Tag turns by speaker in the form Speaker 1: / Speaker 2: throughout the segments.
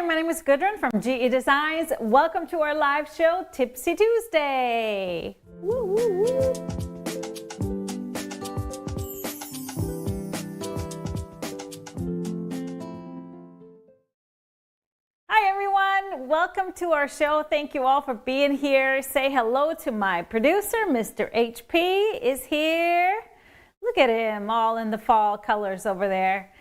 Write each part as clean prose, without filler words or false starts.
Speaker 1: Hi, my name is Gudrun from GE Designs. Welcome to our live show, Tipsy Tuesday. Woo, woo, woo. Hi everyone, welcome to our show. Thank you all for being here. Say hello to my producer, Mr. HP is here. Look at him, all in the fall colors over there.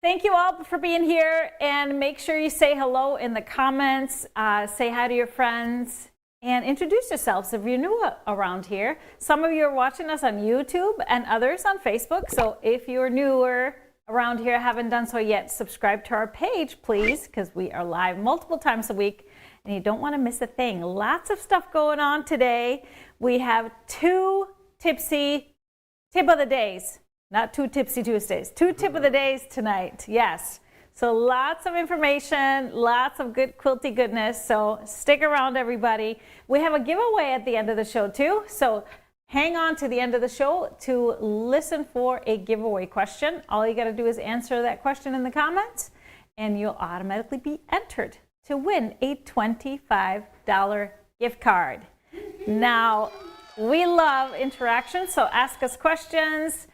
Speaker 1: Thank you all for being here, and make sure you say hello in the comments, say hi to your friends, and introduce yourselves if you're new around here. Some of you are watching us on YouTube and others on Facebook, so if you're newer around here, haven't done so yet, subscribe to our page, please, because we are live multiple times a week, and you don't want to miss a thing. Lots of stuff going on today. We have two Tipsy Tip of the Days. Not two Tipsy Tuesdays, two Tip of the Days tonight, yes. So lots of information, lots of good quilty goodness, so stick around everybody. We have a giveaway at the end of the show too, so hang on to the end of the show to listen for a giveaway question. All you gotta do is answer that question in the comments and you'll automatically be entered to win a $25 gift card. Now, we love interaction, so ask us questions.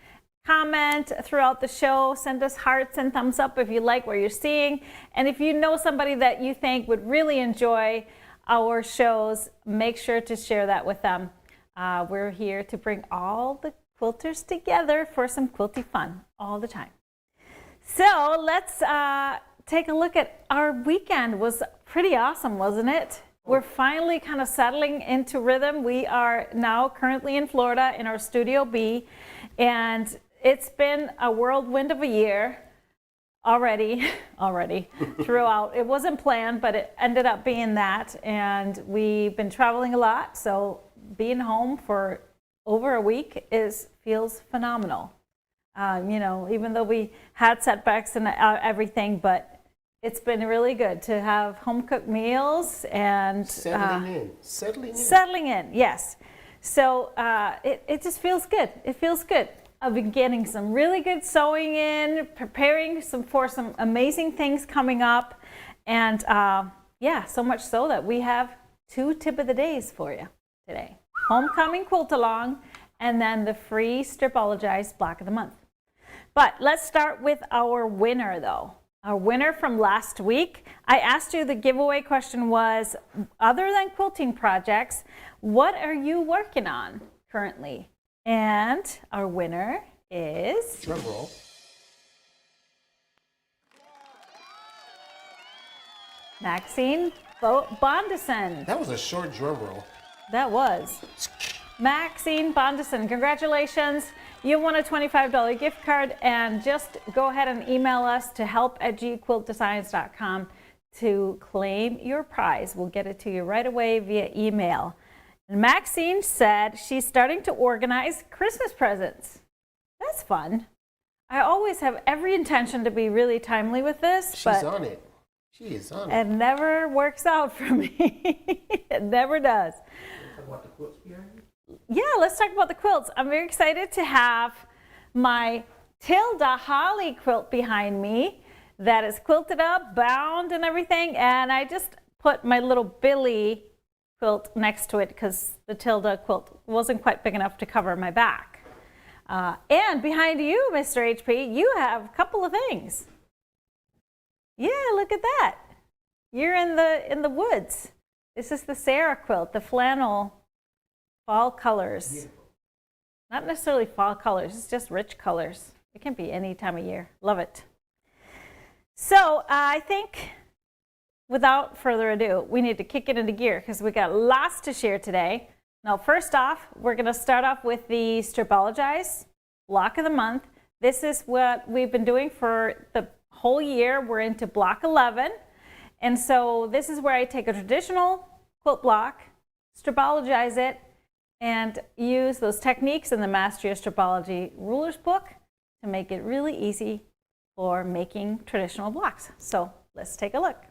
Speaker 1: Comment throughout the show, send us hearts and thumbs up if you like what you're seeing. And if you know somebody that you think would really enjoy our shows, make sure to share that with them. We're here to bring all the quilters together for some quilty fun all the time. So let's take a look at our weekend. It was pretty awesome, wasn't it? We're finally kind of settling into rhythm. We are now currently in Florida in our Studio B, and it's been a whirlwind of a year already throughout. It wasn't planned, but it ended up being that. And we've been traveling a lot, so being home for over a week feels phenomenal. You know, even though we had setbacks and everything, but it's been really good to have home-cooked meals and settling in, yes. So it just feels good. It feels good. I've been getting some really good sewing in, preparing for some amazing things coming up, and yeah, so much so that we have two Tip of the Days for you today. Homecoming Quilt Along, and then the free Stripologized Block of the Month. But let's start with our winner though. Our winner from last week. I asked you, the giveaway question was, other than quilting projects, what are you working on currently? And our winner is...
Speaker 2: Drum roll.
Speaker 1: Maxine Bondison.
Speaker 2: That was a short drum roll.
Speaker 1: That was. Maxine Bondison, congratulations. You won a $25 gift card, and just go ahead and email us to help@gquiltdesigns.com to claim your prize. We'll get it to you right away via email. And Maxine said she's starting to organize Christmas presents. That's fun. I always have every intention to be really timely with this.
Speaker 2: She's on it. She is on it.
Speaker 1: It never works out for me. It never does.
Speaker 2: Talk about the quilts behind you?
Speaker 1: Yeah, let's talk about the quilts. I'm very excited to have my Tilda Holly quilt behind me that is quilted up, bound and everything. And I just put my little Billy quilt next to it because the Tilda quilt wasn't quite big enough to cover my back. And behind you, Mr. HP, you have a couple of things. Yeah, look at that. You're in the woods. This is the Sarah quilt, the flannel fall colors.
Speaker 2: Beautiful.
Speaker 1: Not necessarily fall colors, it's just rich colors. It can be any time of year. Love it. So I think, without further ado, we need to kick it into gear because we got lots to share today. Now, first off, we're going to start off with the Stripologized Block of the Month. This is what we've been doing for the whole year. We're into block 11. And so this is where I take a traditional quilt block, stripologize it, and use those techniques in the Mastery of Stripology Ruler's Book to make it really easy for making traditional blocks. So let's take a look.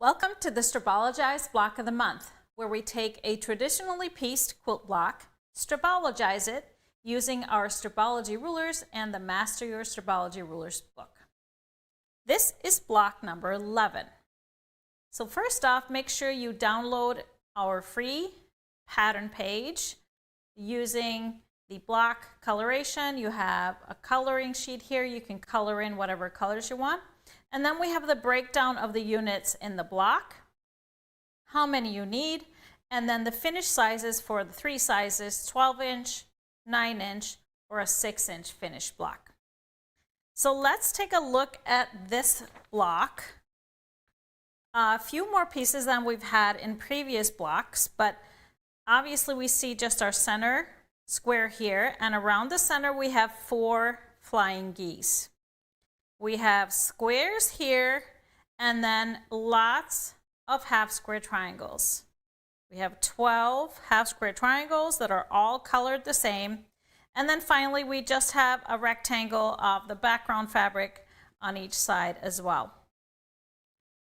Speaker 1: Welcome to the Stripologized Block of the Month, where we take a traditionally pieced quilt block, stripologize it using our Stripology rulers and the Master Your Stripology Rulers book. This is block number 11. So first off, make sure you download our free pattern page using the block coloration. You have a coloring sheet here. You can color in whatever colors you want. And then we have the breakdown of the units in the block, how many you need, and then the finished sizes for the three sizes, 12-inch, 9-inch, or a 6-inch finished block. So let's take a look at this block. A few more pieces than we've had in previous blocks, but obviously we see just our center square here, and around the center we have 4 flying geese. We have squares here, and then lots of half square triangles. We have 12 half square triangles that are all colored the same. And then finally, we just have a rectangle of the background fabric on each side as well.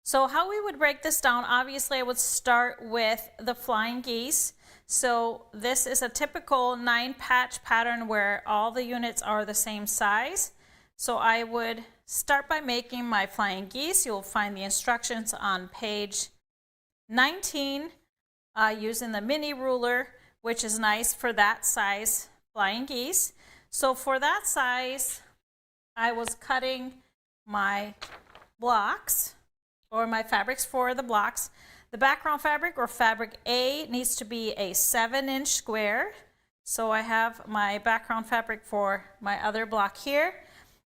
Speaker 1: So how we would break this down, obviously I would start with the flying geese. So this is a typical 9-patch pattern where all the units are the same size. So I would start by making my flying geese. You'll find the instructions on page 19 using the mini ruler, which is nice for that size flying geese. So for that size, I was cutting my blocks or my fabrics for the blocks. The background fabric or fabric A needs to be a 7-inch square. So I have my background fabric for my other block here.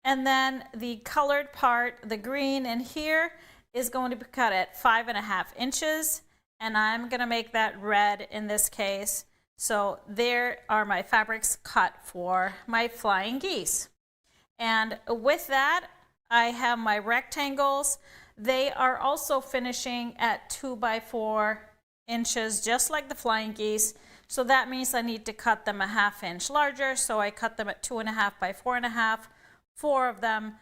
Speaker 1: And then the colored part, the green in here, is going to be cut at 5.5 inches. And I'm going to make that red in this case. So there are my fabrics cut for my flying geese. And with that, I have my rectangles. They are also finishing at 2 by 4 inches, just like the flying geese. So that means I need to cut them a 1/2 inch larger. So I cut them at 2.5 by 4.5. 4 of them,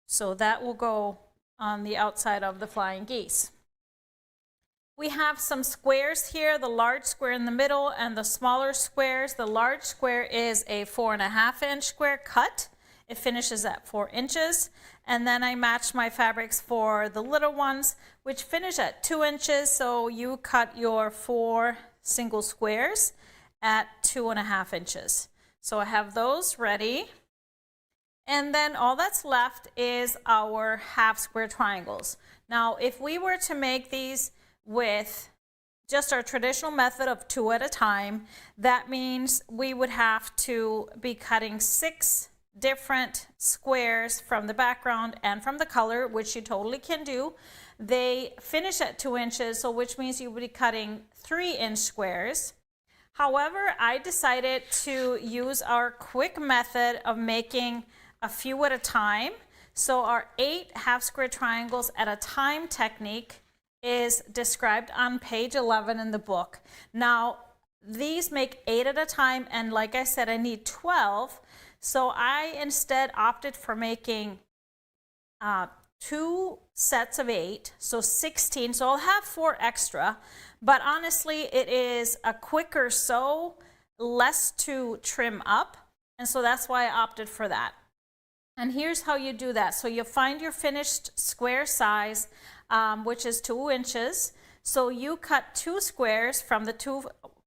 Speaker 1: so that will go on the outside of the flying geese. We have some squares here, the large square in the middle and the smaller squares. The large square is a 4.5 inch square cut. It finishes at 4 inches. And then I match my fabrics for the little ones, which finish at 2 inches. So you cut your 4 single squares at 2.5 inches. So I have those ready. And then all that's left is our half square triangles. Now, if we were to make these with just our traditional method of 2 at a time, that means we would have to be cutting 6 different squares from the background and from the color, which you totally can do. They finish at 2 inches, so which means you would be cutting 3-inch squares. However, I decided to use our quick method of making a few at a time. So our 8 half square triangles at a time technique is described on page 11 in the book. Now, these make 8 at a time, and like I said, I need 12. So I instead opted for making 2 sets of 8, so 16. So I'll have 4 extra, but honestly, it is a quicker sew, less to trim up, and so that's why I opted for that. And here's how you do that. So you find your finished square size, which is 2 inches. So you cut 2 squares from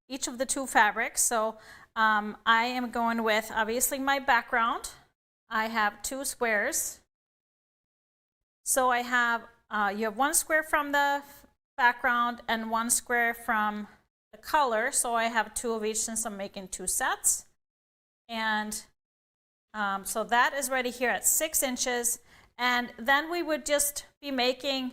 Speaker 1: each of the 2 fabrics. So I am going with, obviously, my background. I have 2 squares. So I have, you have 1 square from the background and 1 square from the color. So I have 2 of each since I'm making 2 sets. And so that is ready here at 6 inches. And then we would just be making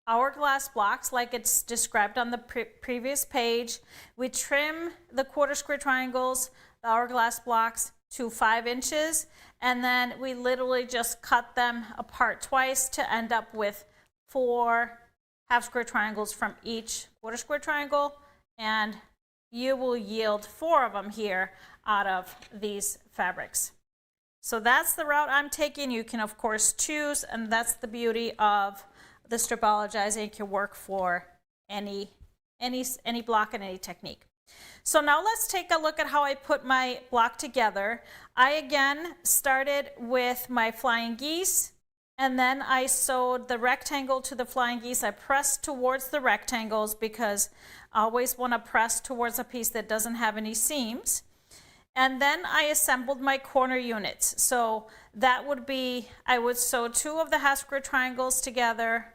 Speaker 1: hourglass blocks like it's described on the previous page. We trim the quarter square triangles, the hourglass blocks, to 5 inches. And then we literally just cut them apart twice to end up with 4 half square triangles from each quarter square triangle. And you will yield 4 of them here out of these fabrics. So that's the route I'm taking. You can of course choose, and that's the beauty of the Stripologizing can work for any block and any technique. So now let's take a look at how I put my block together. I again started with my flying geese, and then I sewed the rectangle to the flying geese. I pressed towards the rectangles because I always want to press towards a piece that doesn't have any seams. And then I assembled my corner units. So that would be, I would sew 2 of the half square triangles together,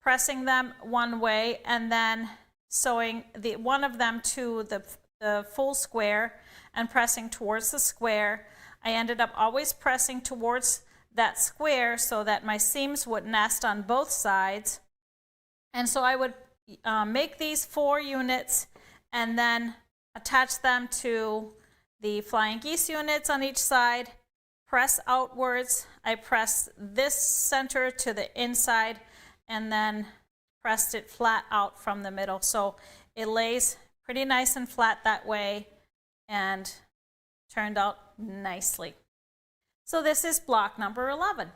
Speaker 1: pressing them one way, and then sewing one of them to the full square and pressing towards the square. I ended up always pressing towards that square so that my seams would nest on both sides. And so I would make these 4 units and then attach them to the flying geese units on each side, press outwards. I press this center to the inside and then pressed it flat out from the middle. So it lays pretty nice and flat that way and turned out nicely. So this is block number 11.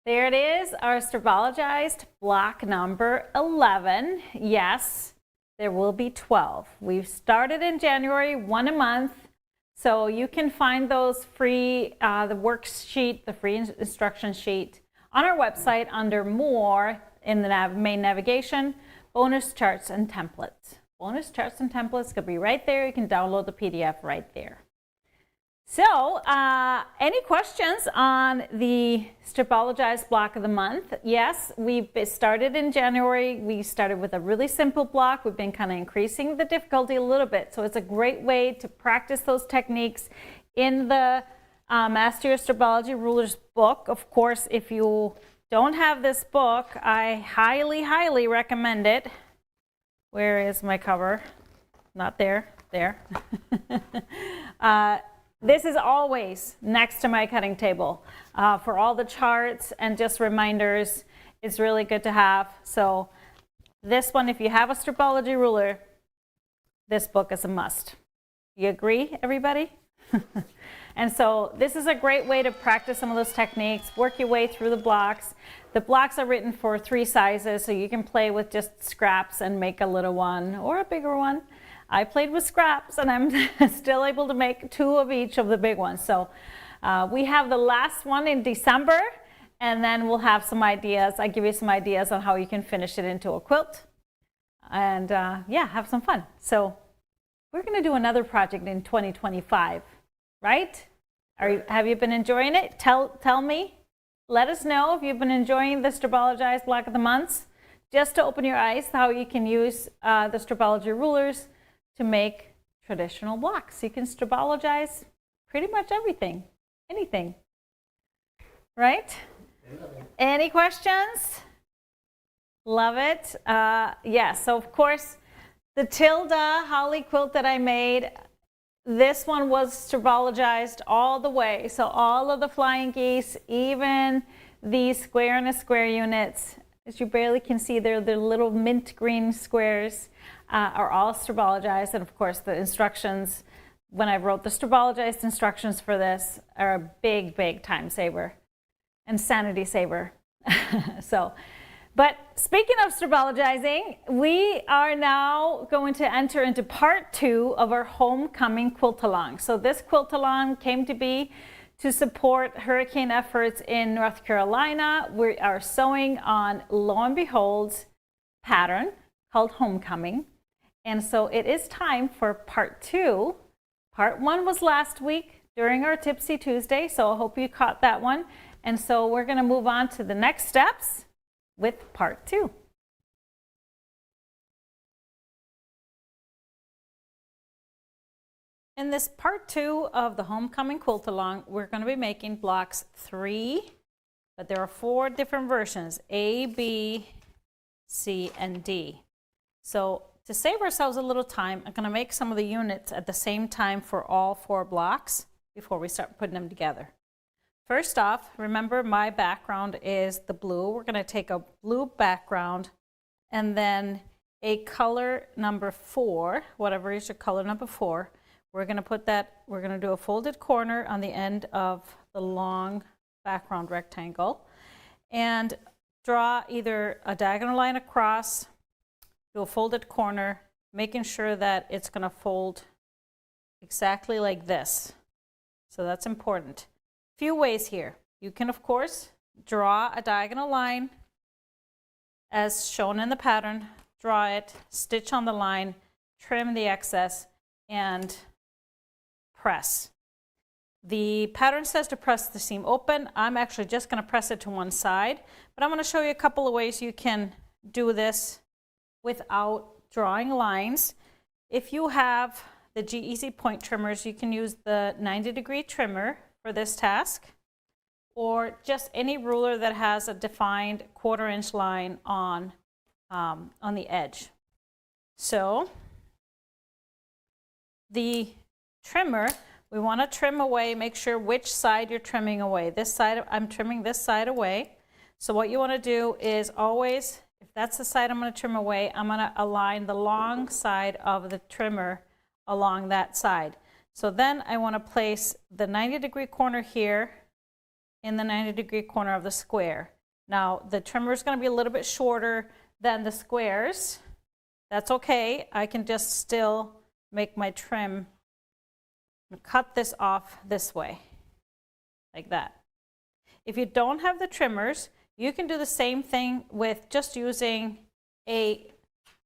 Speaker 1: There it is, our Stripologized block number 11. Yes, there will be 12. We've started in January, 1 a month. So you can find those free, the worksheet, the free instruction sheet on our website under More in the main navigation, bonus charts and templates. Bonus charts and templates could be right there. You can download the PDF right there. So, any questions on the Stripologized block of the month? Yes, we started in January. We started with a really simple block. We've been kind of increasing the difficulty a little bit. So it's a great way to practice those techniques in the Master Your Stripology Rulers book. Of course, if you don't have this book, I highly, highly recommend it. Where is my cover? Not there. There. This is always next to my cutting table for all the charts and just reminders. It's really good to have. So this one, if you have a Stripology ruler, this book is a must. You agree, everybody? And so this is a great way to practice some of those techniques, work your way through the blocks. The blocks are written for 3 sizes, so you can play with just scraps and make a little one or a bigger one. I played with scraps and I'm still able to make 2 of each of the big ones. So we have the last one in December, and then we'll have some ideas. I give you some ideas on how you can finish it into a quilt and yeah, have some fun. So we're going to do another project in 2025, right? Have you been enjoying it? Tell me. Let us know if you've been enjoying the Stripologized block of the months. Just to open your eyes, how you can use the Stripology rulers to make traditional blocks. You can Stripologize pretty much everything, anything, right? Any questions? Love it. Yeah, so of course, the Tilda Holly quilt that I made, this one was Stripologized all the way. So all of the flying geese, even the square and a square units, as you barely can see, they're the little mint green squares, are all Stripologized. And of course, the instructions, when I wrote the Stripologized instructions for this, are a big, big time saver and sanity saver. But speaking of Stripologizing, we are now going to enter into part 2 of our homecoming quilt-along. So this quilt-along came to be to support hurricane efforts in North Carolina. We are sewing on Lo and Behold's pattern called Homecoming. And so it is time for part 2. Part 1 was last week during our Tipsy Tuesday, so I hope you caught that one. And so we're going to move on to the next steps with part 2. In this part 2 of the Homecoming Quilt Along, we're going to be making blocks 3, but there are 4 different versions, A, B, C, and D. So to save ourselves a little time, I'm going to make some of the units at the same time for all 4 blocks. before we start putting them together. First off, remember my background is the blue. We're going to take a blue background and then a color number 4, whatever is your color number 4. We're going to put that, we're going to do a folded corner on the end of the long background rectangle and draw either a diagonal line across, do a folded corner, making sure that it's going to fold exactly like this. So that's important. Few ways here. You can, of course, draw a diagonal line as shown in the pattern, draw it, stitch on the line, trim the excess, and press. The pattern says to press the seam open. I'm actually just going to press it to one side, but I'm going to show you a couple of ways you can do this without drawing lines. If you have the G-Easy point trimmers, you can use the 90-degree trimmer for this task, or just any ruler that has a defined 1/4 inch line on the edge. So the trimmer, we want to trim away, make sure which side you're trimming away. This side, I'm trimming this side away. So what you want to do is always, if that's the side I'm going to trim away, I'm going to align the long side of the trimmer along that side. So then I want to place the 90-degree corner here in the 90-degree corner of the square. Now the trimmer is going to be a little bit shorter than the squares. That's okay. I can just still make my trim and cut this off this way, like that. If you don't have the trimmers, you can do the same thing with just using a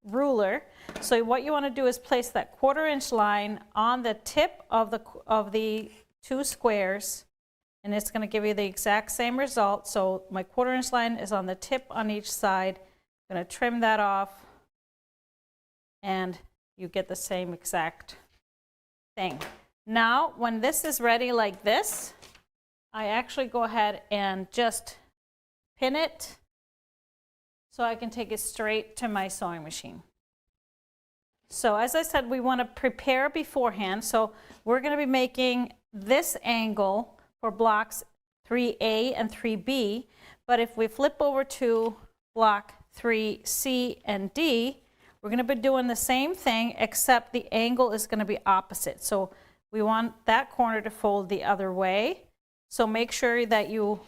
Speaker 1: ruler. So what you want to do is place that 1/4 inch line on the tip of the 2 squares, and it's going to give you the exact same result. So my 1/4 inch line is on the tip on each side. I'm going to trim that off, and you get the same exact thing. Now when this is ready like this, I actually go ahead and just pin it so I can take it straight to my sewing machine. So as I said, we want to prepare beforehand. So we're going to be making this angle for blocks 3A and 3B, but if we flip over to block 3C and D, we're going to be doing the same thing, except the angle is going to be opposite. So we want that corner to fold the other way. So make sure that you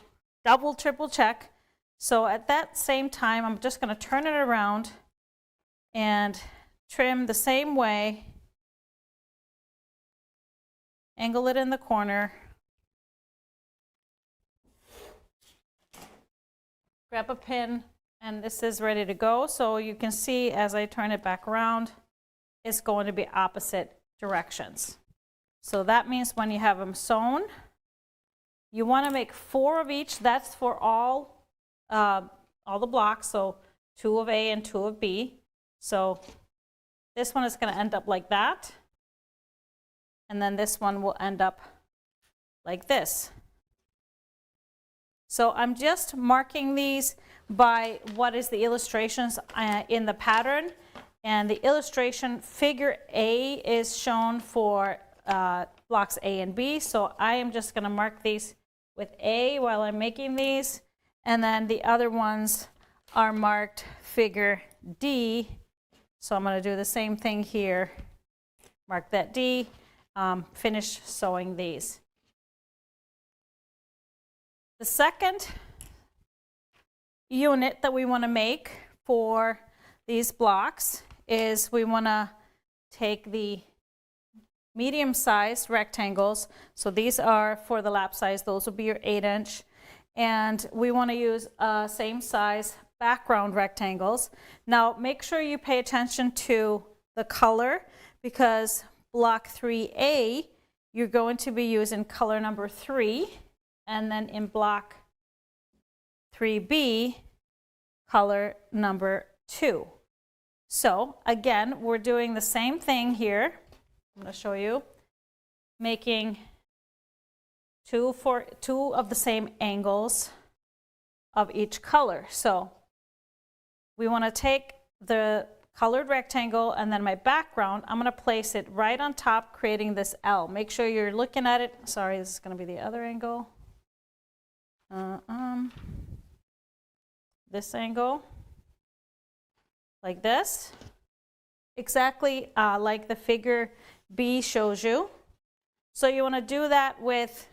Speaker 1: double, triple check. So at that same time, I'm just going to turn it around and trim the same way, angle it in the corner, grab a pin, and this is ready to go. So you can see as I turn it back around, it's going to be opposite directions. So that means when you have them sewn, you want to make 4 of each. That's for all the blocks, so 2 of A and 2 of B. So this one is going to end up like that, and then this one will end up like this. So I'm just marking these by what is the illustrations in the pattern, and the illustration figure A is shown for blocks A and B. So I am just going to mark these with A while I'm making these, and then the other ones are marked figure D. So I'm going to do the same thing here, mark that D, finish sewing these. The second unit that we want to make for these blocks is we want to take the medium-sized rectangles. So these are for the lap size. Those will be your 8-inch. And we want to use same size background rectangles. Now make sure you pay attention to the color, because block 3A, you're going to be using color number 3, and then in block 3B, color number 2. So again, we're doing the same thing here. I'm going to show you, making two of the same angles of each color. So we want to take the colored rectangle, and then my background, I'm going to place it right on top, creating this L. Make sure you're looking at it. Sorry, this is going to be the other angle. This angle, like this, exactly like the figure B shows you. So you want to do that with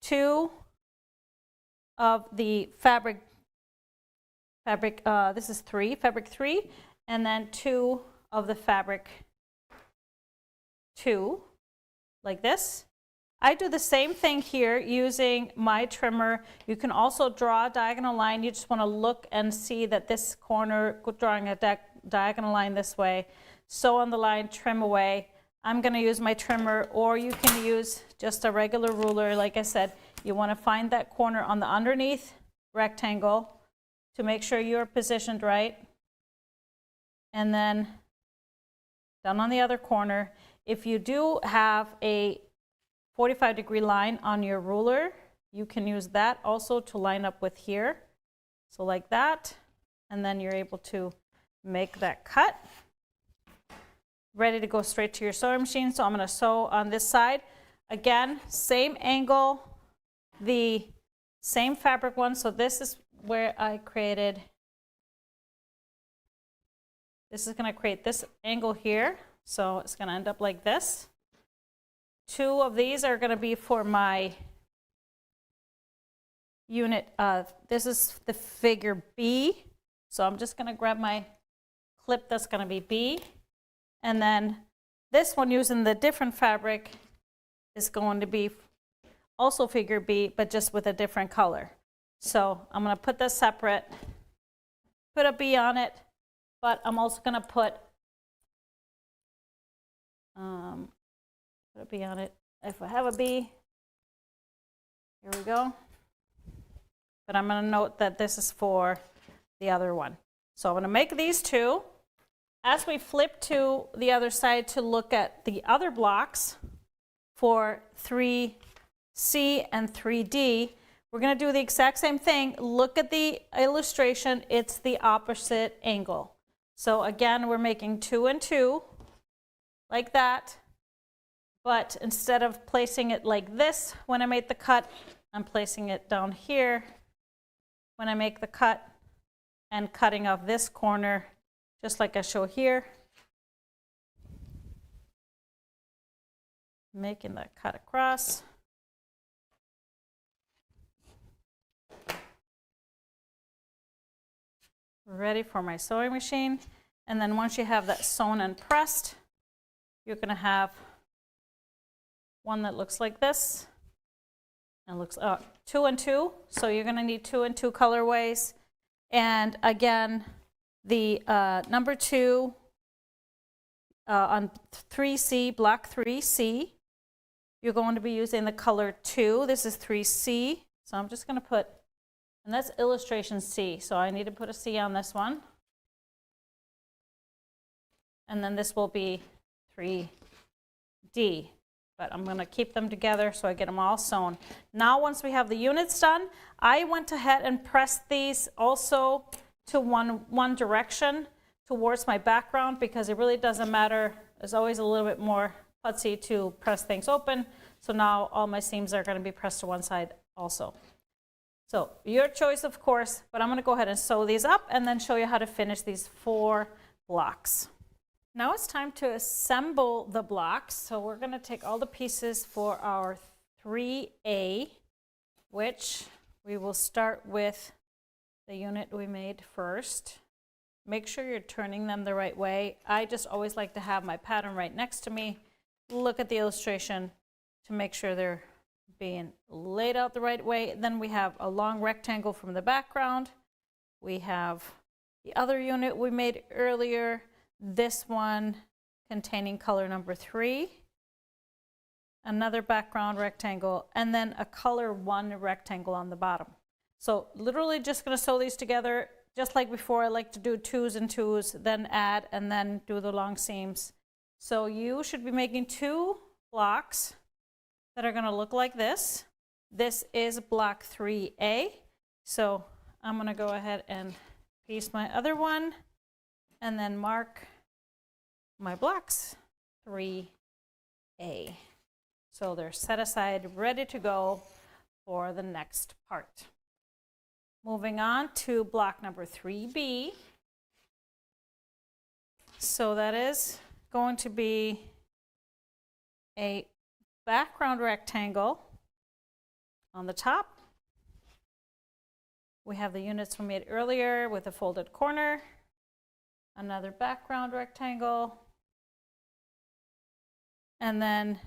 Speaker 1: 2 of the fabric, this is fabric 3, and then 2 of the fabric 2, like this. I do the same thing here using my trimmer. You can also draw a diagonal line. You just want to look and see that this corner, drawing a diagonal line this way, sew on the line, trim away. I'm going to use my trimmer, or you can use just a regular ruler. Like I said, you want to find that corner on the underneath rectangle to make sure you're positioned right. And then down on the other corner, if you do have a 45-degree line on your ruler, you can use that also to line up with here. So like that, and then you're able to make that cut. Ready to go straight to your sewing machine. So I'm going to sew on this side. Again, same angle, the same fabric one. So this is where I created, this is going to create this angle here. So it's going to end up like this. 2 of these are going to be for my unit. This is the figure B. So I'm just going to grab my clip that's going to be B. And then this one, using the different fabric, is going to be also figure B, but just with a different color. So I'm going to put this separate, put a B on it, but I'm also going to put a B on it. If I have a B, here we go. But I'm going to note that this is for the other one. So I'm going to make these 2. As we flip to the other side to look at the other blocks for 3C and 3D, we're going to do the exact same thing. Look at the illustration. It's the opposite angle. So again, we're making 2 and 2 like that. But instead of placing it like this when I make the cut, I'm placing it down here when I make the cut and cutting off this corner, just like I show here. Making that cut across. Ready for my sewing machine. And then once you have that sewn and pressed, you're going to have one that looks like this. And looks 2 and 2. So you're going to need 2 and 2 colorways. And again, the number 2 on 3C, block 3C, you're going to be using the color 2. This is 3C. So I'm just going to put, and that's illustration C. So I need to put a C on this one. And then this will be 3D. But I'm going to keep them together so I get them all sewn. Now once we have the units done, I went ahead and pressed these also to one direction towards my background, because it really doesn't matter. There's always a little bit more putsy to press things open. So now all my seams are going to be pressed to one side also. So your choice, of course, but I'm going to go ahead and sew these up and then show you how to finish these 4 blocks. Now it's time to assemble the blocks. So we're going to take all the pieces for our 3A, which we will start with the unit we made first. Make sure you're turning them the right way. I just always like to have my pattern right next to me. Look at the illustration to make sure they're being laid out the right way. Then we have a long rectangle from the background. We have the other unit we made earlier. This one containing color number 3, another background rectangle, and then a color 1 rectangle on the bottom. So literally just going to sew these together just like before. I like to do 2s and 2s, then add, and then do the long seams. So you should be making 2 blocks that are going to look like this. This is block 3A. So I'm going to go ahead and piece my other one. and then mark my blocks 3A. So they're set aside, ready to go for the next part. Moving on to block number 3B. So that is going to be a background rectangle on the top. We have the units we made earlier with a folded corner, another background rectangle, and then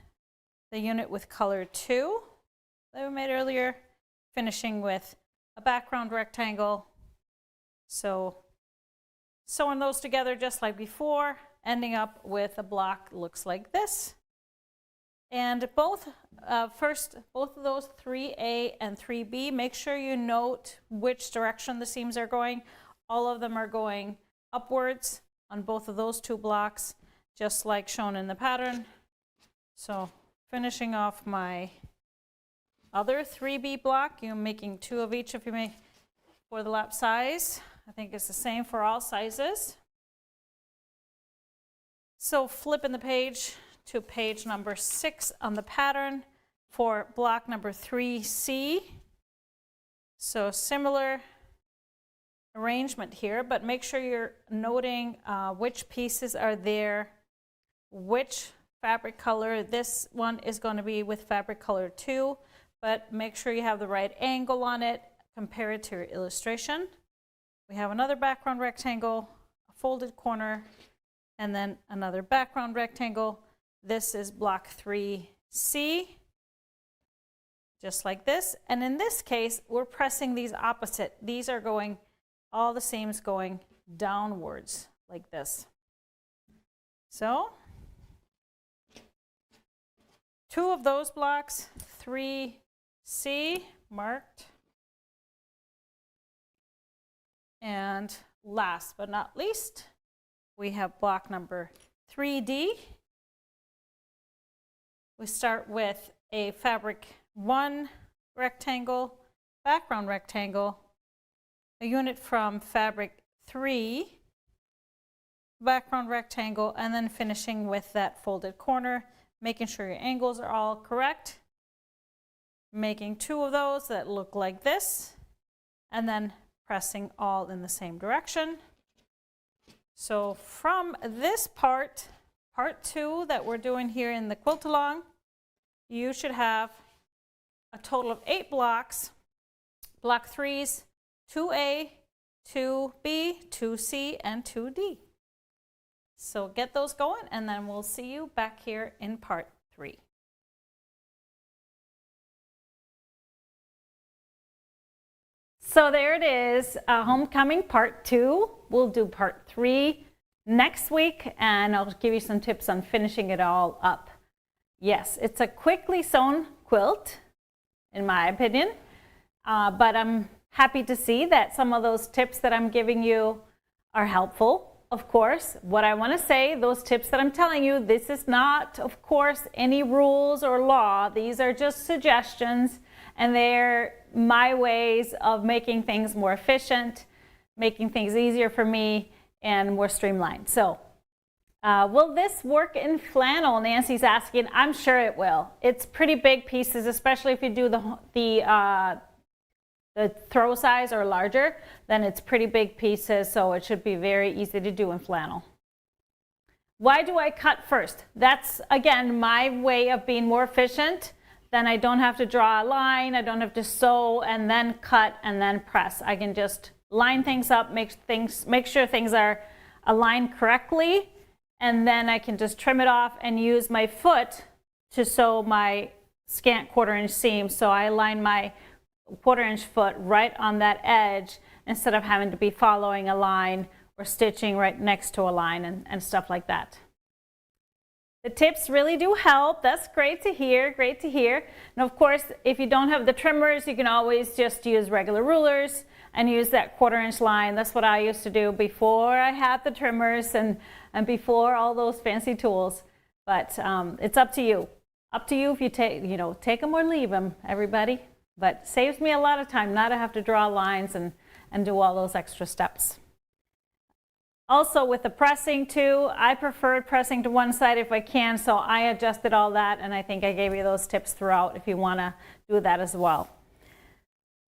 Speaker 1: the unit with color 2 that we made earlier, finishing with a background rectangle. So sewing those together just like before, ending up with a block looks like this. And both of those 3A and 3B, make sure you note which direction the seams are going. All of them are going upwards on both of those two blocks, just like shown in the pattern. So finishing off my other 3B block, you're making 2 of each if you make for the lap size. I think it's the same for all sizes. So flipping the page to page number 6 on the pattern for block number 3C. So similar arrangement here, but make sure you're noting which pieces are there, which fabric color. This one is going to be with fabric color 2, but make sure you have the right angle on it, compare it to your illustration. We have another background rectangle, a folded corner, and then another background rectangle. This is block 3C, just like this. And in this case, we're pressing these opposite. These are going, all the seams going downwards like this. So 2 of those blocks, 3C marked. And last but not least, we have block number 3D. We start with a fabric 1 rectangle, background rectangle, a unit from fabric 3, background rectangle, and then finishing with that folded corner, making sure your angles are all correct, making 2 of those that look like this, and then pressing all in the same direction. So from this part 2 that we're doing here in the quilt along, you should have a total of 8 blocks, block 3s, 2A, 2B, 2C, and 2D. So get those going, and then we'll see you back here in part 3. So there it is, homecoming part 2. We'll do part 3 next week, and I'll give you some tips on finishing it all up. Yes, it's a quickly sewn quilt, in my opinion, but I'm happy to see that some of those tips that I'm giving you are helpful. Of course, what I want to say, those tips that I'm telling you, this is not, of course, any rules or law. These are just suggestions, and they're my ways of making things more efficient, making things easier for me, and more streamlined. So will this work in flannel? Nancy's asking. I'm sure it will. It's pretty big pieces, especially if you do the throw size or larger, then it's pretty big pieces, so it should be very easy to do in flannel. Why do I cut first? That's, again, my way of being more efficient. Then I don't have to draw a line, I don't have to sew and then cut and then press. I can just line things up, make sure things are aligned correctly, and then I can just trim it off and use my foot to sew my scant 1/4 inch seam. So I align my 1/4 inch foot right on that edge instead of having to be following a line or stitching right next to a line and stuff like that. The tips really do help. That's great to hear, great to hear. And of course, if you don't have the trimmers, you can always just use regular rulers and use that 1/4 inch line. That's what I used to do before I had the trimmers and before all those fancy tools. But it's up to you. Up to you if you take them or leave them, everybody. But saves me a lot of time not to have to draw lines and do all those extra steps. Also with the pressing too, I preferred pressing to one side if I can, so I adjusted all that, and I think I gave you those tips throughout if you want to do that as well.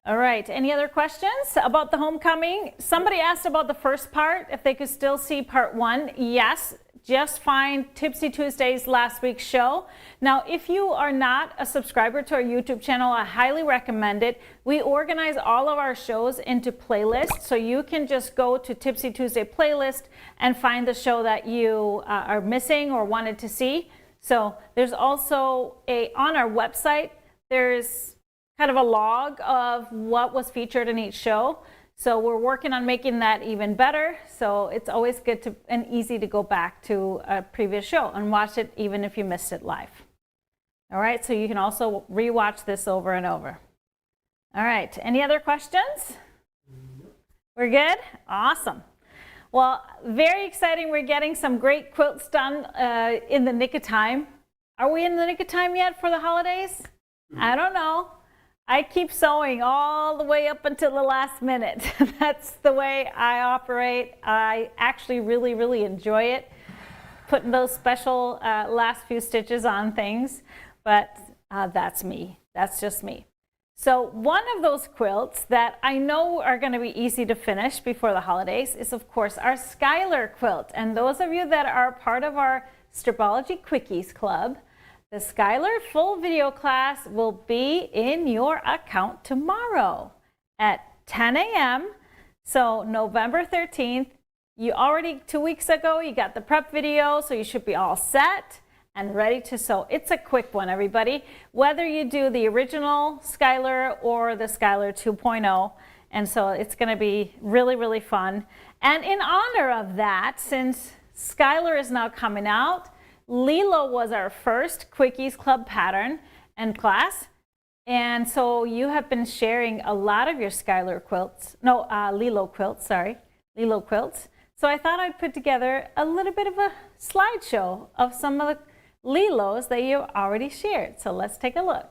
Speaker 1: All right, any other questions about the homecoming? Somebody asked about the first part, if they could still see part 1. Yes, just find Tipsy Tuesday's last week's show. Now, if you are not a subscriber to our YouTube channel, I highly recommend it. We organize all of our shows into playlists, so you can just go to Tipsy Tuesday playlist and find the show that you are missing or wanted to see. So there's also on our website, there's kind of a log of what was featured in each show. So we're working on making that even better. So it's always good and easy to go back to a previous show and watch it even if you missed it live. All right, so you can also rewatch this over and over. All right, any other questions? We're good? Awesome. Well, very exciting. We're getting some great quilts done in the nick of time. Are we in the nick of time yet for the holidays? I don't know. I keep sewing all the way up until the last minute. That's the way I operate. I actually really enjoy it, putting those special last few stitches on things, but that's me. That's just me. So one of those quilts that I know are going to be easy to finish before the holidays is, of course, our Skylar quilt. And those of you that are part of our Stripology Quickies Club, the Skylar full video class will be in your account tomorrow at 10 a.m. So November 13th, you already 2 weeks ago, you got the prep video, so you should be all set and ready to sew. It's a quick one, everybody, whether you do the original Skylar or the Skylar 2.0. And so it's going to be really fun. And in honor of that, since Skylar is now coming out, Lilo was our first Quickies Club pattern and class, and so you have been sharing a lot of your Skylar quilts, Lilo quilts, sorry, Lilo quilts. So I thought I'd put together a little bit of a slideshow of some of the Lilos that you've already shared. So let's take a look.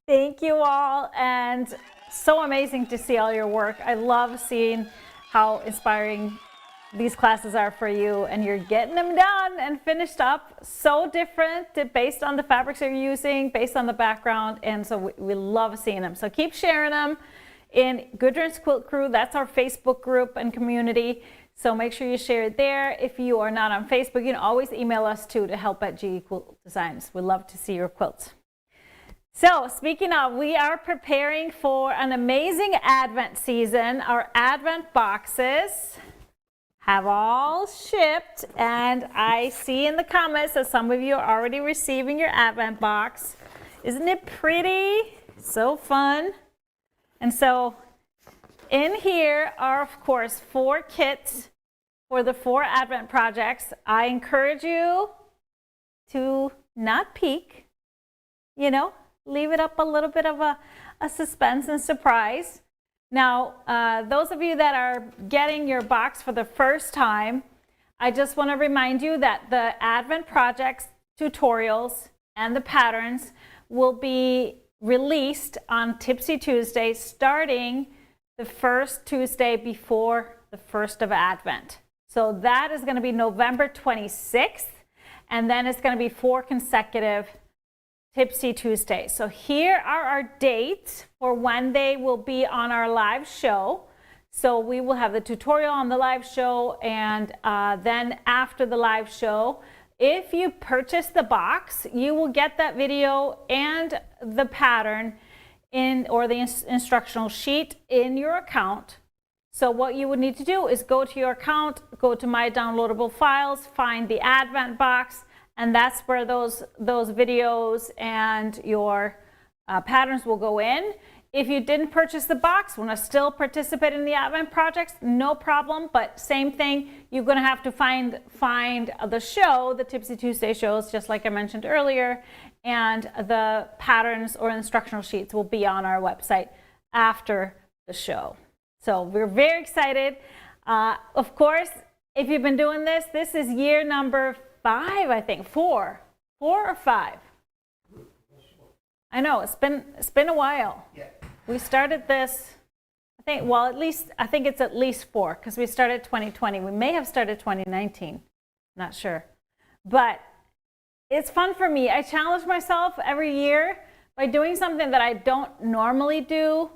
Speaker 1: Thank you all, and so amazing to see all your work. I love seeing how inspiring these classes are for you, and you're getting them done and finished up. So different based on the fabrics you're using, based on the background, and so we love seeing them. So keep sharing them in Gudrun's Quilt Crew. That's our Facebook group and community. So make sure you share it there. If you are not on Facebook, you can always email us too to help@GE Quilt Designs. We'd love to see your quilts. So speaking of, we are preparing for an amazing Advent season. Our Advent boxes have all shipped, and I see in the comments that some of you are already receiving your Advent box. Isn't it pretty? So fun. And so in here are, of course, 4 kits for the 4 Advent projects. I encourage you to not peek, you know, leave it up a little bit of a suspense and surprise. Now, those of you that are getting your box for the first time, I just want to remind you that the Advent projects, tutorials, and the patterns will be released on Tipsy Tuesday starting the first Tuesday before the 1st of Advent. So that is going to be November 26th, and then it's going to be 4 consecutive Tipsy Tuesdays. So here are our dates for when they will be on our live show. So we will have the tutorial on the live show, and then after the live show, if you purchase the box, you will get that video and the pattern or the instructional sheet in your account. So what you would need to do is go to your account, go to My Downloadable Files, find the Advent box, and that's where those videos and your patterns will go in. If you didn't purchase the box, want to still participate in the Advent projects, no problem, but same thing, you're going to have to find the show, the Tipsy Tuesday shows, just like I mentioned earlier, and the patterns or instructional sheets will be on our website after the show. So we're very excited. Of course, if you've been doing this, this is year number 5, I think, 4 or 5. I know it's been a while. Yeah. We started this, I think, well, I think it's at least 4 because we started 2020. We may have started 2019, not sure, but it's fun for me. I challenge myself every year by doing something that I don't normally do.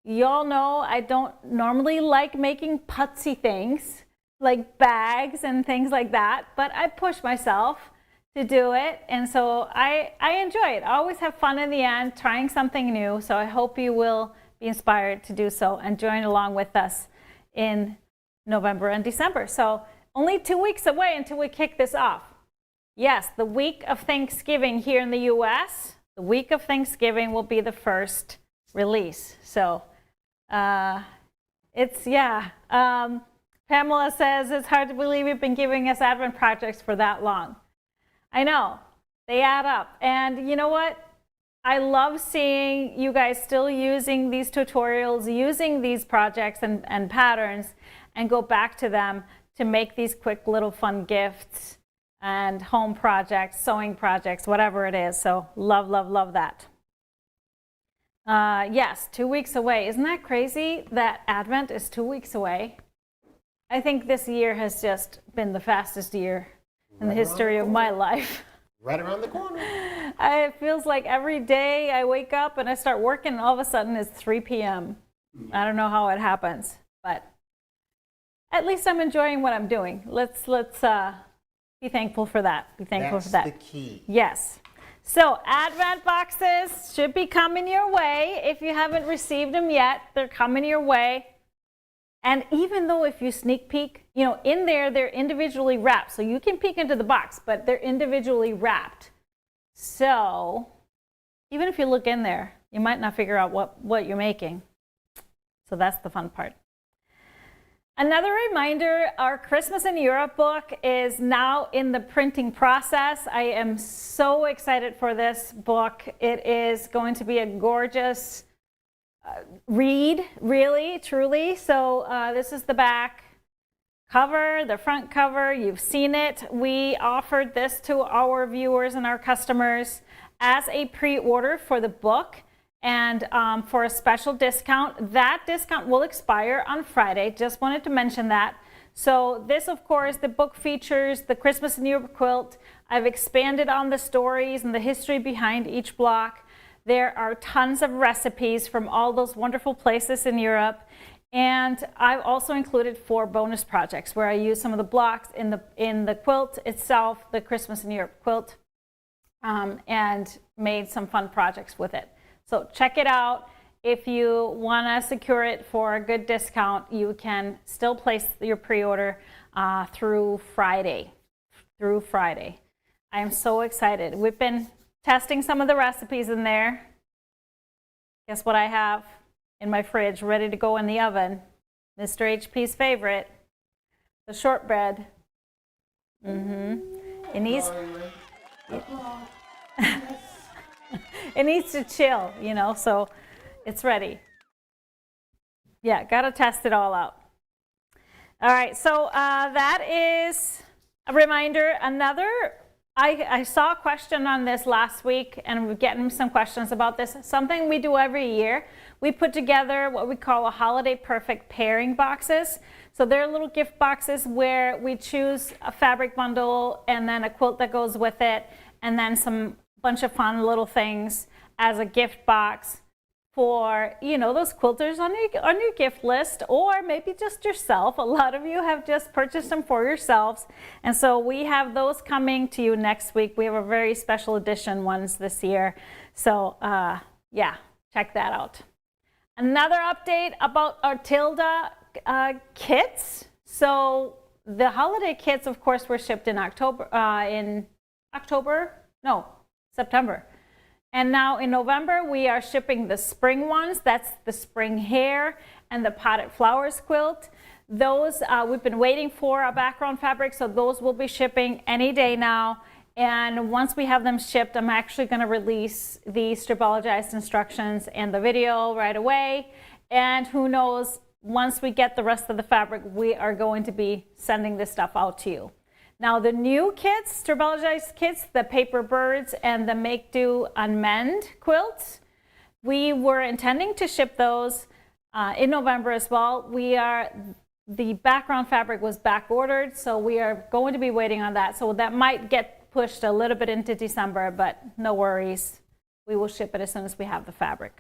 Speaker 1: Y'all know I don't normally like making putsy things like bags and things like that, but I push myself to do it, and so I enjoy it. I always have fun in the end trying something new, so I hope you will be inspired to do so and join along with us in November and December. So only 2 weeks away until we kick this off. Yes, the week of Thanksgiving here in the US, the week of Thanksgiving will be the first release. So Pamela says, it's hard to believe you've been giving us Advent projects for that long. I know, they add up. And you know what? I love seeing you guys still using these tutorials, using these projects and patterns, and go back to them to make these quick little fun gifts and home projects, sewing projects, whatever it is. So love, love, love that. Yes, 2 weeks away. Isn't that crazy that Advent is 2 weeks away? I think this year has just been the fastest year in the history of my life.
Speaker 2: Right around the corner.
Speaker 1: It feels like every day I wake up and I start working, and all of a sudden it's 3 p.m. I don't know how it happens, but at least I'm enjoying what I'm doing. Let's be thankful for that. Be thankful for that.
Speaker 2: That's the key.
Speaker 1: Yes. So Advent boxes should be coming your way. If you haven't received them yet, they're coming your way. And even though if you sneak peek, you know, in there, they're individually wrapped. So you can peek into the box, but they're individually wrapped. So even if you look in there, you might not figure out what you're making. So that's the fun part. Another reminder, our Christmas in Europe book is now in the printing process. I am so excited for this book. It is going to be a gorgeous read, really, truly. So this is the back cover, the front cover. You've seen it. We offered this to our viewers and our customers as a pre-order for the book, and for a special discount. That discount will expire on Friday. Just wanted to mention that. So this, of course, the book features the Christmas in Europe quilt. I've expanded on the stories and the history behind each block. There are tons of recipes from all those wonderful places in Europe. And I've also included 4 bonus projects where I use some of the blocks in the quilt itself, the Christmas in Europe quilt, and made some fun projects with it. So check it out. If you want to secure it for a good discount, you can still place your pre-order through Friday. I am so excited. We've been testing some of the recipes in there. Guess what I have in my fridge ready to go in the oven? Mr. HP's favorite, the shortbread. It needs it needs to chill, you know, so it's ready. Yeah, gotta test it all out. All right, so that is a reminder. I saw a question on this last week, and we're getting some questions about this. Something we do every year. We put together what we call a holiday perfect pairing boxes. So they're little gift boxes where we choose a fabric bundle and then a quilt that goes with it, and then some bunch of fun little things as a gift box for, you know, those quilters on your gift list, or maybe just yourself. A lot of you have just purchased them for yourselves, and so we have those coming to you next week. We have a very special edition ones this year, so yeah, check that out. Another update about our Tilda kits. So the holiday kits, of course, were shipped in September. And now in November, we are shipping the spring ones. That's the spring hare and the potted flowers quilt. Those we've been waiting for a background fabric, so those will be shipping any day now. And once we have them shipped, I'm actually going to release the Stripologized instructions and the video right away. And who knows, once we get the rest of the fabric, we are going to be sending this stuff out to you. Now the new kits, Stripologized kits, the paper birds and the make do unmend quilts, we were intending to ship those in November as well. The background fabric was back ordered, so we are going to be waiting on that. So that might get pushed a little bit into December, but no worries. We will ship it as soon as we have the fabric.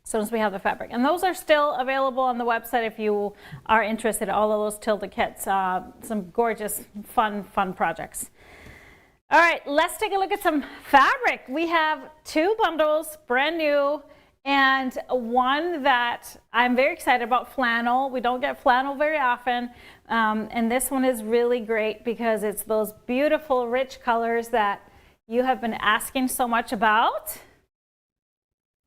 Speaker 1: And those are still available on the website if you are interested. All of those Tilda kits, some gorgeous, fun projects. All right, let's take a look at some fabric. We have 2 bundles, brand new, and one that I'm very excited about, flannel. We don't get flannel very often, and this one is really great because it's those beautiful, rich colors that you have been asking so much about.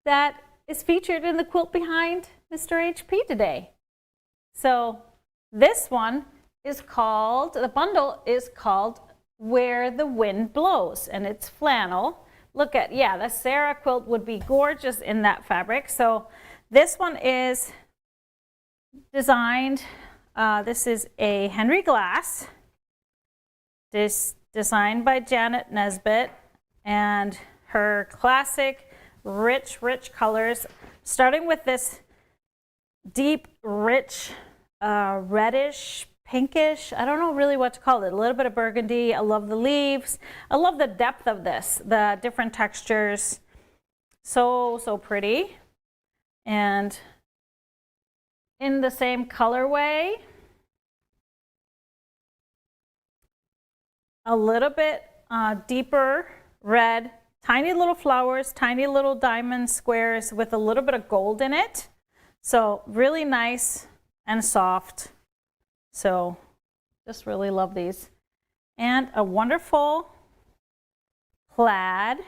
Speaker 1: That is featured in the quilt behind Mr. HP today. So this one is called, the bundle is called Where the Wind Blows, and it's flannel. Look at, yeah, the Sarah quilt would be gorgeous in that fabric. So this one is designed, this is a Henry Glass, this designed by Janet Nesbitt, and her classic rich colors, starting with this deep, rich, reddish, pinkish, I don't know really what to call it, a little bit of burgundy. I love the leaves. I love the depth of this, the different textures. So pretty. And in the same colorway, a little bit deeper red, tiny little flowers, tiny little diamond squares with a little bit of gold in it. So really nice and soft. So just really love these. And a wonderful plaid.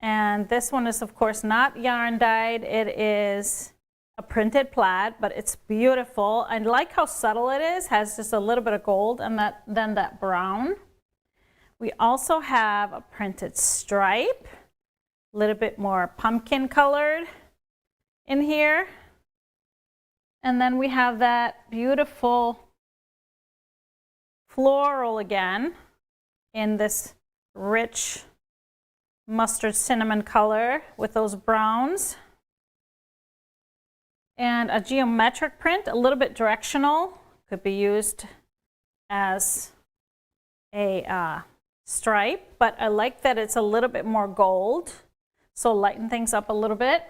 Speaker 1: And this one is, of course, not yarn dyed. It is a printed plaid, but it's beautiful. I like how subtle it is. Has just a little bit of gold and then that brown. We also have a printed stripe, a little bit more pumpkin colored in here. And then we have that beautiful floral again in this rich mustard cinnamon color with those browns. And a geometric print, a little bit directional, could be used as a stripe, but I like that it's a little bit more gold, so lighten things up a little bit.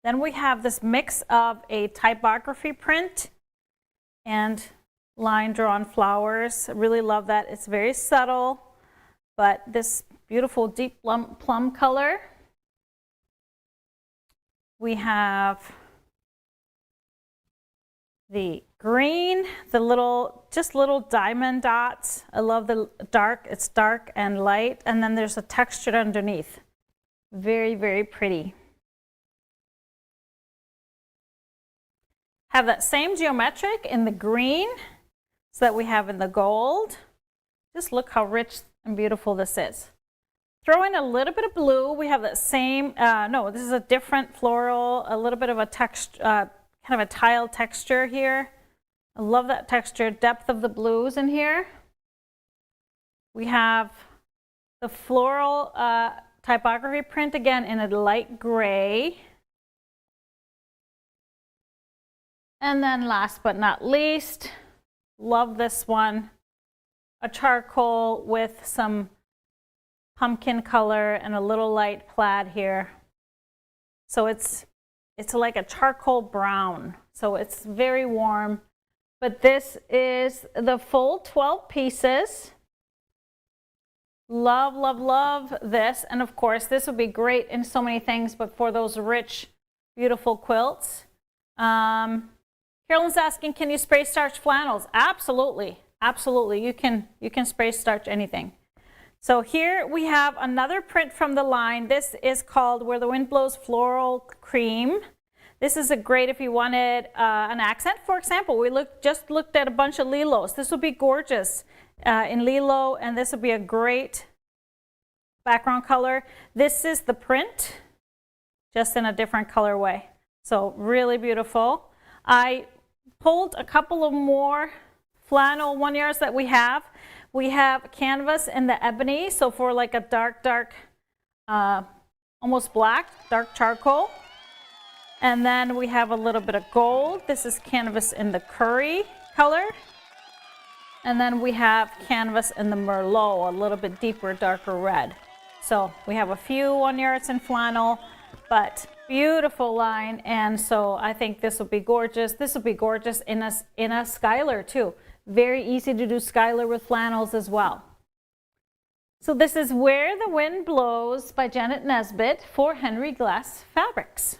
Speaker 1: Then we have this mix of a typography print and line drawn flowers. I really love that. It's very subtle, but this beautiful deep plum color. We have the green, the just little diamond dots. I love the dark, it's dark and light, and then there's a texture underneath. Very, very pretty. Have that same geometric in the green so that we have in the gold. Just look how rich and beautiful this is. Throw in a little bit of blue. We have that same, no, this is a different floral, a little bit of a texture, kind of a tile texture here. I love that texture, depth of the blues in here. We have the floral typography print again in a light gray. And then last but not least, love this one, a charcoal with some pumpkin color and a little light plaid here. So it's like a charcoal brown. So it's very warm, but this is the full 12 pieces. Love, love, love this. And of course, this would be great in so many things, but for those rich, beautiful quilts. Carolyn's asking, can you spray starch flannels? Absolutely, absolutely. You can spray starch anything. So here we have another print from the line. This is called Where the Wind Blows Floral Cream. This is a great if you wanted an accent, for example. We just looked at a bunch of lilos. This would be gorgeous in lilo, and this would be a great background color. This is the print, just in a different colorway. So really beautiful. I pulled a couple of more flannel 1 yards that we have. We have canvas in the ebony, so for like a dark, almost black, dark charcoal. And then we have a little bit of gold. This is canvas in the curry color. And then we have canvas in the merlot, a little bit deeper, darker red. So we have a few 1 yards in flannel, but beautiful line. And so I think this will be gorgeous. This will be gorgeous in a skylar too. Very easy to do skylar with flannels as well. So this is Where the Wind Blows by Janet Nesbitt for Henry Glass Fabrics.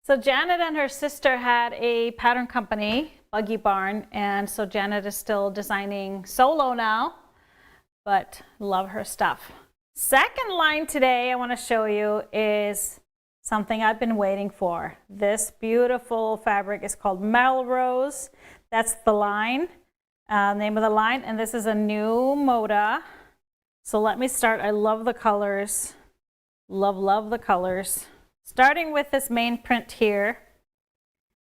Speaker 1: So Janet and her sister had a pattern company, Buggy Barn, and so Janet is still designing solo now, but love her stuff. Second line today I want to show you is something I've been waiting for. This beautiful fabric is called Melrose. That's the line, name of the line, and this is a new Moda. So let me start. I love the colors. Love the colors. Starting with this main print here.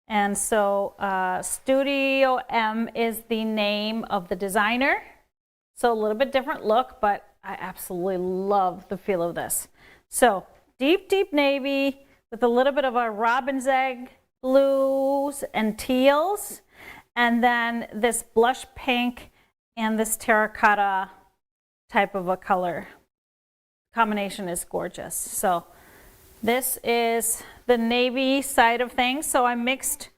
Speaker 1: And so Studio M is the name of the designer. So a little bit different look, but I absolutely love the feel of this. So deep navy with a little bit of a robin's egg blues and teals. And then this blush pink and this terracotta type of a color. Combination is gorgeous. So this is the navy side of things. So I mixed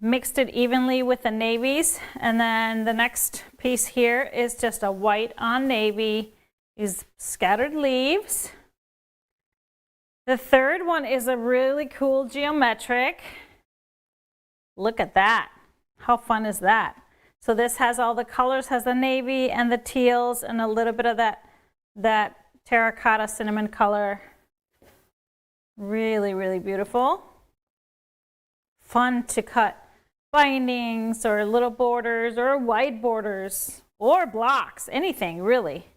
Speaker 1: it evenly with the navies. And then the next piece here is just a white on navy, these scattered leaves. The third one is a really cool geometric. Look at that. How fun is that? So this has all the colors, has the navy and the teals and a little bit of that terracotta cinnamon color. Really, really beautiful. Fun to cut bindings or little borders or wide borders or blocks, anything really.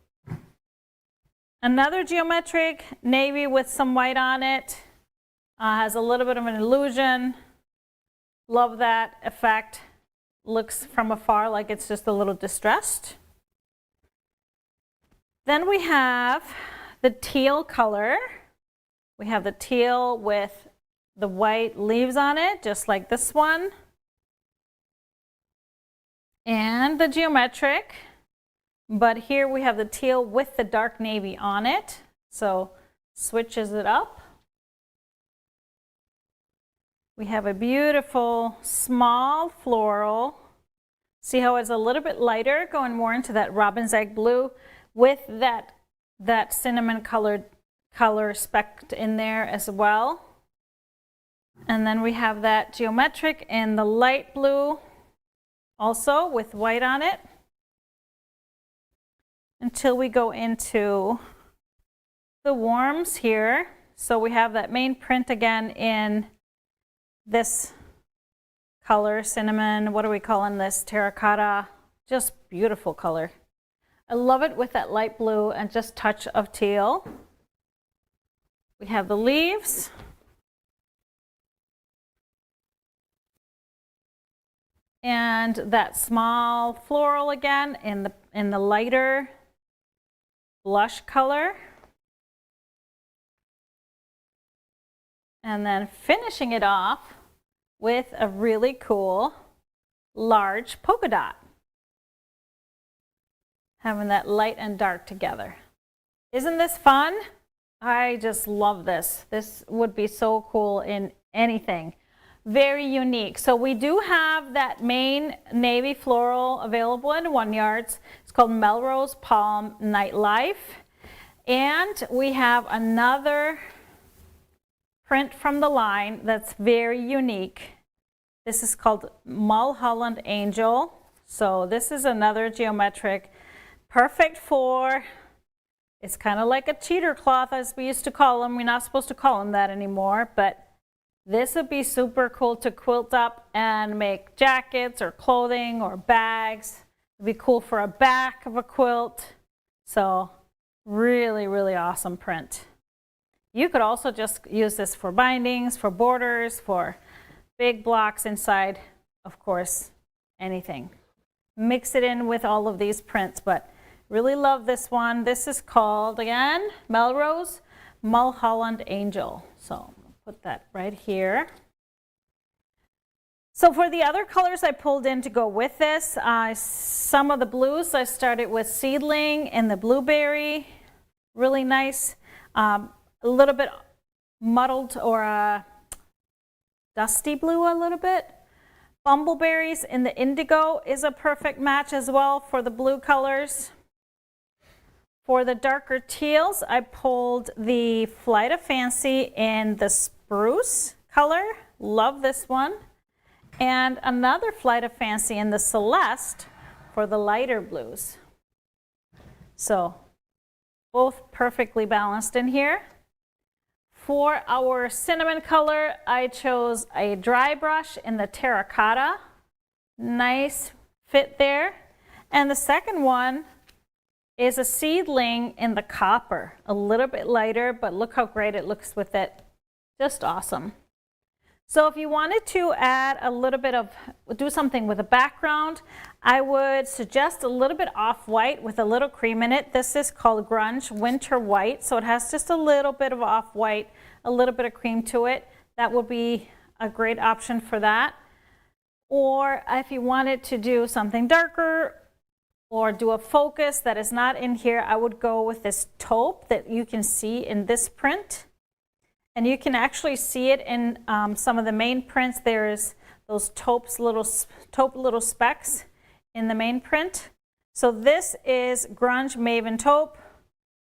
Speaker 1: Another geometric navy with some white on it. Has a little bit of an illusion. Love that effect. Looks from afar like it's just a little distressed. Then we have the teal color. We have the teal with the white leaves on it, just like this one. And the geometric. But here we have the teal with the dark navy on it. So switches it up. We have a beautiful small floral. See how it's a little bit lighter, going more into that robin's egg blue with that cinnamon colored color specked in there as well. And then we have that geometric in the light blue also with white on it, until we go into the warms here. So we have that main print again in this color, cinnamon, what are we calling this? Terracotta, just beautiful color. I love it with that light blue and just touch of teal. We have the leaves. And that small floral again in the lighter blush color. And then finishing it off with a really cool large polka dot. Having that light and dark together. Isn't this fun? I just love this. This would be so cool in anything. Very unique. So we do have that main navy floral available in 1 yards. It's called Melrose Palm Nightlife. And we have another print from the line that's very unique. This is called Mulholland Angel. So this is another geometric, perfect for, it's kind of like a cheater cloth as we used to call them. We're not supposed to call them that anymore, but this would be super cool to quilt up and make jackets or clothing or bags. It'd be cool for a back of a quilt. So really, really awesome print. You could also just use this for bindings, for borders, for big blocks inside, of course, anything. Mix it in with all of these prints, but really love this one. This is called, again, Melrose Mulholland Angel. So put that right here. So for the other colors I pulled in to go with this, some of the blues, I started with Seedling and the Blueberry. Really nice. A little bit muddled or dusty blue a little bit. Bumbleberries in the indigo is a perfect match as well for the blue colors. For the darker teals, I pulled the Flight of Fancy in the spruce color. Love this one. And another Flight of Fancy in the Celeste for the lighter blues. So both perfectly balanced in here. For our cinnamon color, I chose a dry brush in the terracotta. Nice fit there. And the second one is a Seedling in the copper. A little bit lighter, but look how great it looks with it. Just awesome. So if you wanted to add a little bit of, do something with a background, I would suggest a little bit off-white with a little cream in it. This is called Grunge Winter White, so it has just a little bit of off-white, a little bit of cream to it. That would be a great option for that. Or if you wanted to do something darker or do a focus that is not in here, I would go with this taupe that you can see in this print. And you can actually see it in some of the main prints. There's those taupe little specks in the main print. So this is Grunge Maven Taupe,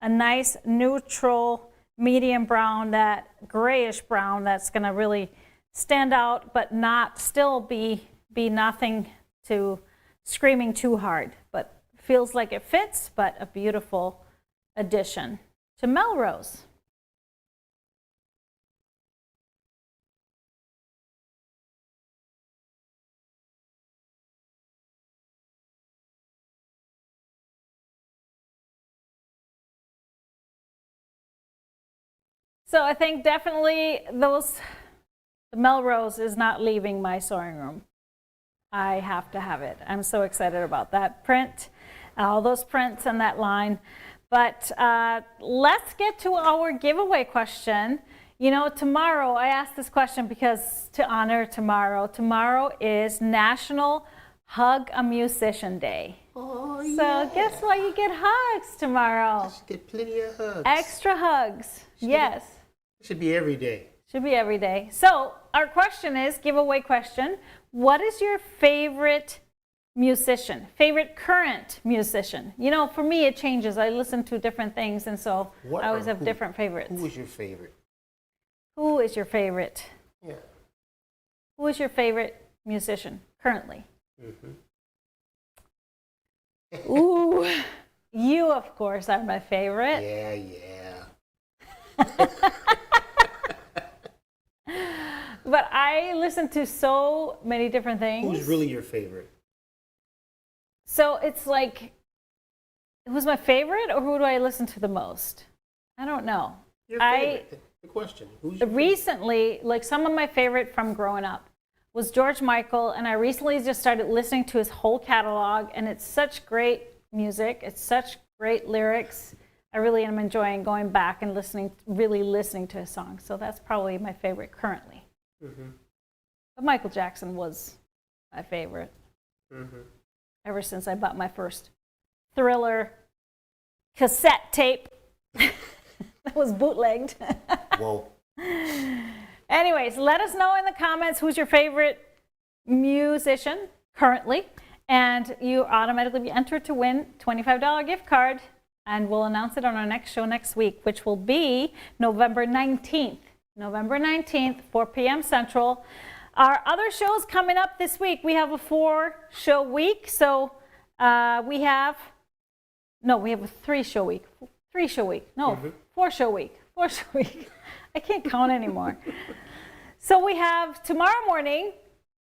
Speaker 1: a nice neutral medium brown, that grayish brown that's going to really stand out, but not still be nothing to screaming too hard, but feels like it fits, but a beautiful addition to Melrose. So I think definitely the Melrose is not leaving my sewing room. I have to have it. I'm so excited about that print, all those prints and that line. But let's get to our giveaway question. You know, tomorrow, I asked this question because to honor tomorrow. Tomorrow is National Hug a Musician Day.
Speaker 2: Oh,
Speaker 1: So guess what? You get hugs tomorrow.
Speaker 2: I should get plenty of hugs.
Speaker 1: Extra hugs. Yes.
Speaker 2: It should be every day.
Speaker 1: Should be every day. So our question is, giveaway question, what is your favorite musician, favorite current musician? You know, for me it changes. I listen to different things, and so I always have different favorites.
Speaker 2: Who is your favorite?
Speaker 1: Who is your favorite?
Speaker 2: Yeah.
Speaker 1: Who is your favorite musician currently? Ooh, you of course are my favorite.
Speaker 2: Yeah.
Speaker 1: But I listen to so many different things.
Speaker 2: Who's really your favorite?
Speaker 1: So it's like, who's my favorite, or who do I listen to the most? I don't know.
Speaker 2: Your favorite. The question. Who's your
Speaker 1: recently, like some of my favorite from growing up was George Michael, and I recently just started listening to his whole catalog, and it's such great music. It's such great lyrics. I really am enjoying going back and really listening to his songs. So that's probably my favorite currently. But Michael Jackson was my favorite ever since I bought my first Thriller cassette tape that was bootlegged.
Speaker 2: Whoa.
Speaker 1: Anyways, let us know in the comments who's your favorite musician currently, and you automatically be entered to win $25 gift card, and we'll announce it on our next show next week, which will be November 19th. November 19th, 4 p.m. Central. Our other shows coming up this week, we have a 4-show week. So we have a 3-show week. 3-show week. No, 4-show week. 4-show week. I can't count anymore. So we have tomorrow morning,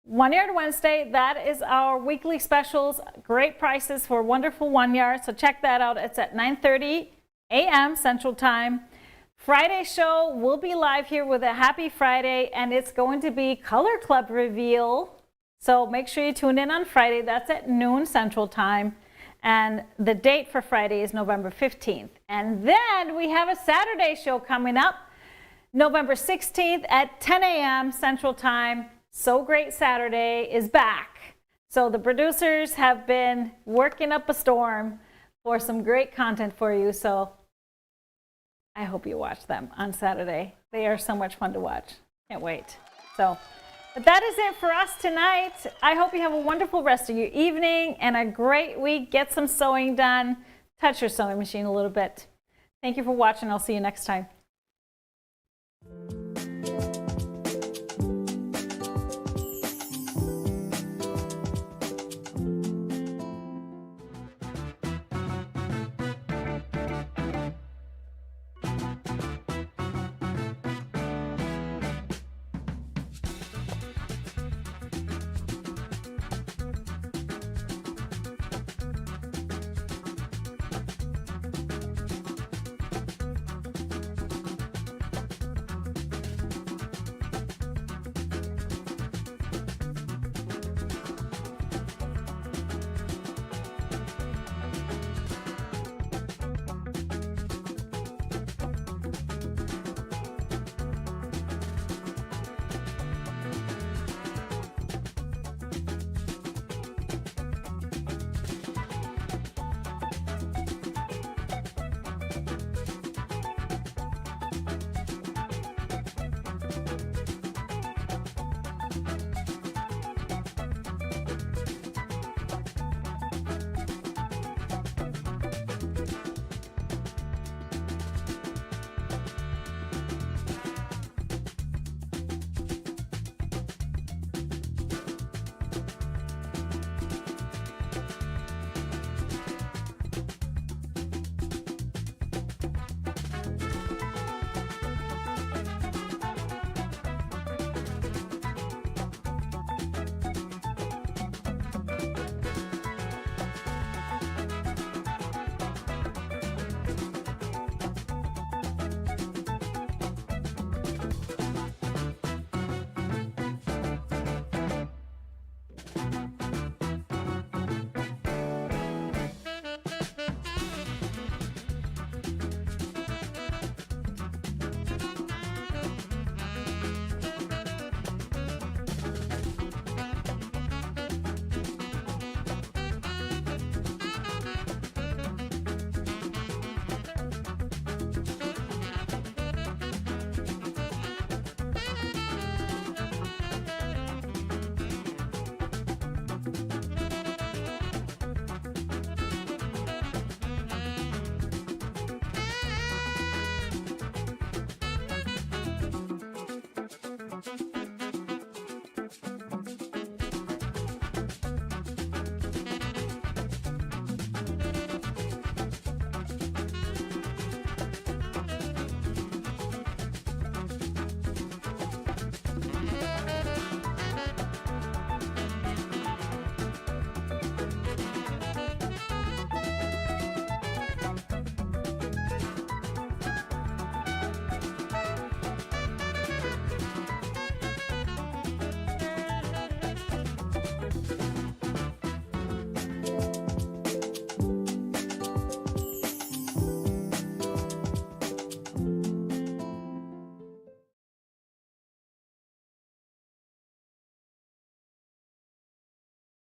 Speaker 1: 1 Yard Wednesday. That is our weekly specials. Great prices for wonderful 1 yard. So check that out. It's at 9:30 a.m. Central Time. Friday show will be live here with a Happy Friday, and it's going to be Color Club reveal. So make sure you tune in on Friday. That's at noon Central Time. And the date for Friday is November 15th. And then we have a Saturday show coming up, November 16th at 10 a.m. Central Time. So Great Saturday is back. So the producers have been working up a storm for some great content for you. So I hope you watch them on Saturday. They are so much fun to watch. Can't wait. So, but that is it for us tonight. I hope you have a wonderful rest of your evening and a great week. Get some sewing done. Touch your sewing machine a little bit. Thank you for watching. I'll see you next time.